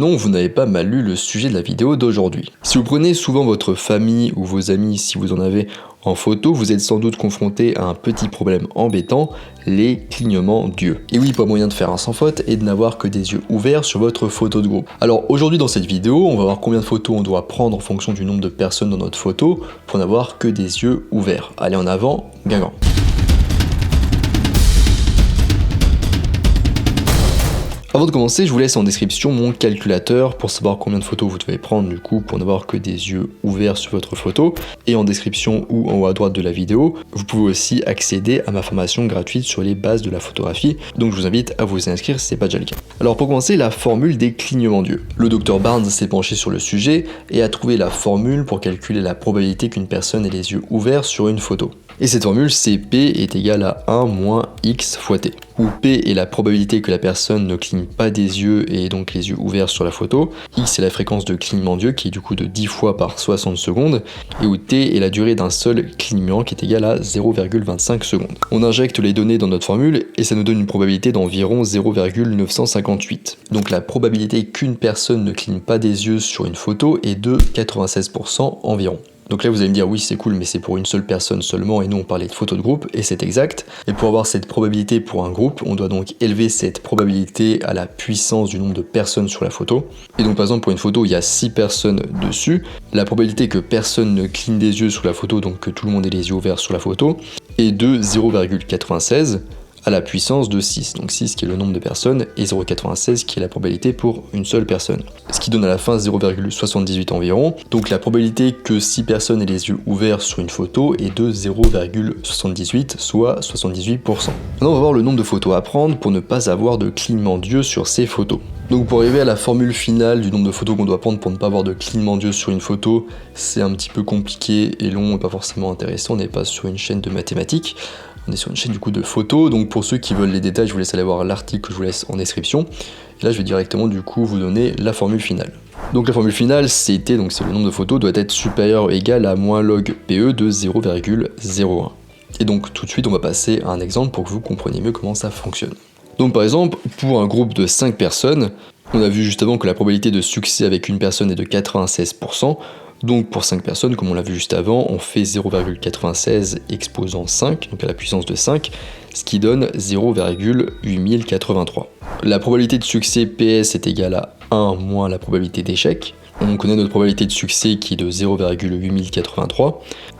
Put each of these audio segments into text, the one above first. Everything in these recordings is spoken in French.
non, vous n'avez pas mal lu le sujet de la vidéo d'aujourd'hui. Si vous prenez souvent votre famille ou vos amis, si vous en avez en photo, vous êtes sans doute confronté à un petit problème embêtant, les clignements d'yeux. Et oui, pas moyen de faire un sans faute et de n'avoir que des yeux ouverts sur votre photo de groupe. Alors aujourd'hui dans cette vidéo, on va voir combien de photos on doit prendre en fonction du nombre de personnes dans notre photo pour n'avoir que des yeux ouverts. Allez en avant, Guingamp. Avant de commencer, je vous laisse en description mon calculateur pour savoir combien de photos vous devez prendre du coup pour n'avoir que des yeux ouverts sur votre photo. Et en description ou en haut à droite de la vidéo, vous pouvez aussi accéder à ma formation gratuite sur les bases de la photographie. Donc je vous invite à vous inscrire si ce n'est pas déjà le cas. Alors pour commencer, la formule des clignements d'yeux. Le docteur Barnes s'est penché sur le sujet et a trouvé la formule pour calculer la probabilité qu'une personne ait les yeux ouverts sur une photo. Et cette formule, c'est P est égal à 1 moins X fois T, où P est la probabilité que la personne ne cligne pas des yeux et donc les yeux ouverts sur la photo, X est la fréquence de clignement d'yeux qui est du coup de 10 fois par 60 secondes, et où T est la durée d'un seul clignement qui est égal à 0,25 secondes. On injecte les données dans notre formule et ça nous donne une probabilité d'environ 0,958. Donc la probabilité qu'une personne ne cligne pas des yeux sur une photo est de 96% environ. Donc là vous allez me dire oui c'est cool mais c'est pour une seule personne seulement et nous on parlait de photos de groupe et c'est exact. Et pour avoir cette probabilité pour un groupe, on doit donc élever cette probabilité à la puissance du nombre de personnes sur la photo. Et donc par exemple pour une photo où il y a 6 personnes dessus, la probabilité que personne ne cligne des yeux sur la photo, donc que tout le monde ait les yeux ouverts sur la photo, est de 0,96 à la puissance de 6, donc 6 qui est le nombre de personnes, et 0,96 qui est la probabilité pour une seule personne. Ce qui donne à la fin 0,78 environ, donc la probabilité que 6 personnes aient les yeux ouverts sur une photo est de 0,78, soit 78%. Maintenant on va voir le nombre de photos à prendre pour ne pas avoir de clignement d'yeux sur ces photos. Donc pour arriver à la formule finale du nombre de photos qu'on doit prendre pour ne pas avoir de clignement d'yeux sur une photo, c'est un petit peu compliqué et long et pas forcément intéressant, on n'est pas sur une chaîne de mathématiques. On est sur une chaîne du coup de photos, donc pour ceux qui veulent les détails, je vous laisse aller voir l'article que je vous laisse en description. Et là, je vais directement du coup vous donner la formule finale. Donc la formule finale, c'est le nombre de photos doit être supérieur ou égal à moins log PE de 0,01. Et donc tout de suite, on va passer à un exemple pour que vous compreniez mieux comment ça fonctionne. Donc par exemple, pour un groupe de 5 personnes, on a vu juste avant que la probabilité de succès avec une personne est de 96%. Donc pour 5 personnes, comme on l'a vu juste avant, on fait 0,96 exposant 5, donc à la puissance de 5, ce qui donne 0,8083. La probabilité de succès PS est égale à 1 moins la probabilité d'échec. On connaît notre probabilité de succès qui est de 0,8083,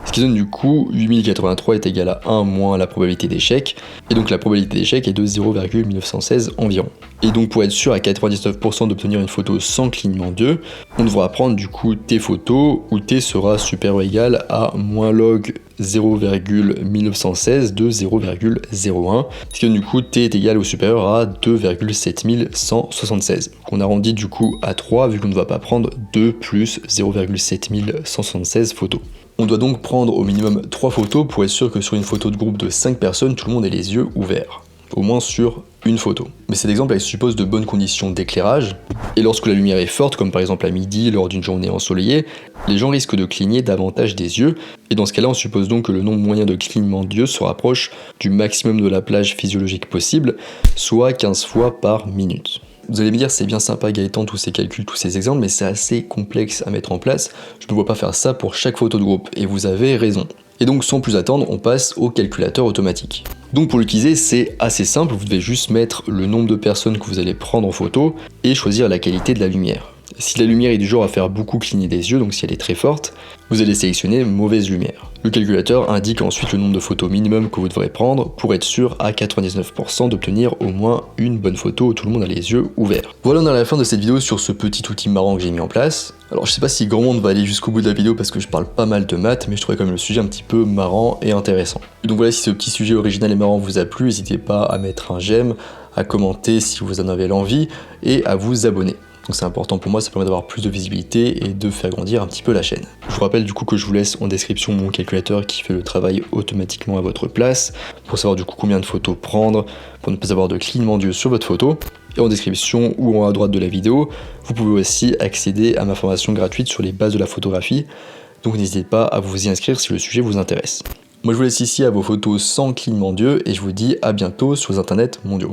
ce qui donne du coup 8083 est égal à 1 moins la probabilité d'échec, et donc la probabilité d'échec est de 0,1916 environ. Et donc pour être sûr à 99% d'obtenir une photo sans clignement d'yeux, on devra prendre du coup T photos où T sera supérieur ou égal à moins log 0,1916 de 0,01, ce qui donne du coup T est égal ou supérieur à 2,7176. On arrondit du coup à 3 vu qu'on ne va pas prendre 2 plus 0,7176 photos. On doit donc prendre au minimum 3 photos pour être sûr que sur une photo de groupe de 5 personnes, tout le monde ait les yeux ouverts. Au moins sur une photo. Mais cet exemple elle suppose de bonnes conditions d'éclairage, et lorsque la lumière est forte, comme par exemple à midi lors d'une journée ensoleillée, les gens risquent de cligner davantage des yeux, et dans ce cas-là on suppose donc que le nombre moyen de clignements d'yeux se rapproche du maximum de la plage physiologique possible, soit 15 fois par minute. Vous allez me dire c'est bien sympa Gaëtan tous ces calculs, tous ces exemples, mais c'est assez complexe à mettre en place, je ne vois pas faire ça pour chaque photo de groupe, et vous avez raison. Et donc sans plus attendre, on passe au calculateur automatique. Donc pour l'utiliser, c'est assez simple, vous devez juste mettre le nombre de personnes que vous allez prendre en photo et choisir la qualité de la lumière. Si la lumière est du genre à faire beaucoup cligner des yeux, donc si elle est très forte, vous allez sélectionner mauvaise lumière. Le calculateur indique ensuite le nombre de photos minimum que vous devrez prendre pour être sûr à 99% d'obtenir au moins une bonne photo où tout le monde a les yeux ouverts. Voilà, on est à la fin de cette vidéo sur ce petit outil marrant que j'ai mis en place. Alors je sais pas si grand monde va aller jusqu'au bout de la vidéo parce que je parle pas mal de maths, mais je trouvais quand même le sujet un petit peu marrant et intéressant. Et donc voilà, si ce petit sujet original et marrant vous a plu, n'hésitez pas à mettre un j'aime, à commenter si vous en avez l'envie et à vous abonner. Donc c'est important pour moi, ça permet d'avoir plus de visibilité et de faire grandir un petit peu la chaîne. Je vous rappelle du coup que je vous laisse en description mon calculateur qui fait le travail automatiquement à votre place, pour savoir du coup combien de photos prendre, pour ne pas avoir de clignement d'yeux sur votre photo. Et en description ou en haut à droite de la vidéo, vous pouvez aussi accéder à ma formation gratuite sur les bases de la photographie. Donc n'hésitez pas à vous y inscrire si le sujet vous intéresse. Moi je vous laisse ici à vos photos sans clignement d'yeux et je vous dis à bientôt sur les internets mondiaux.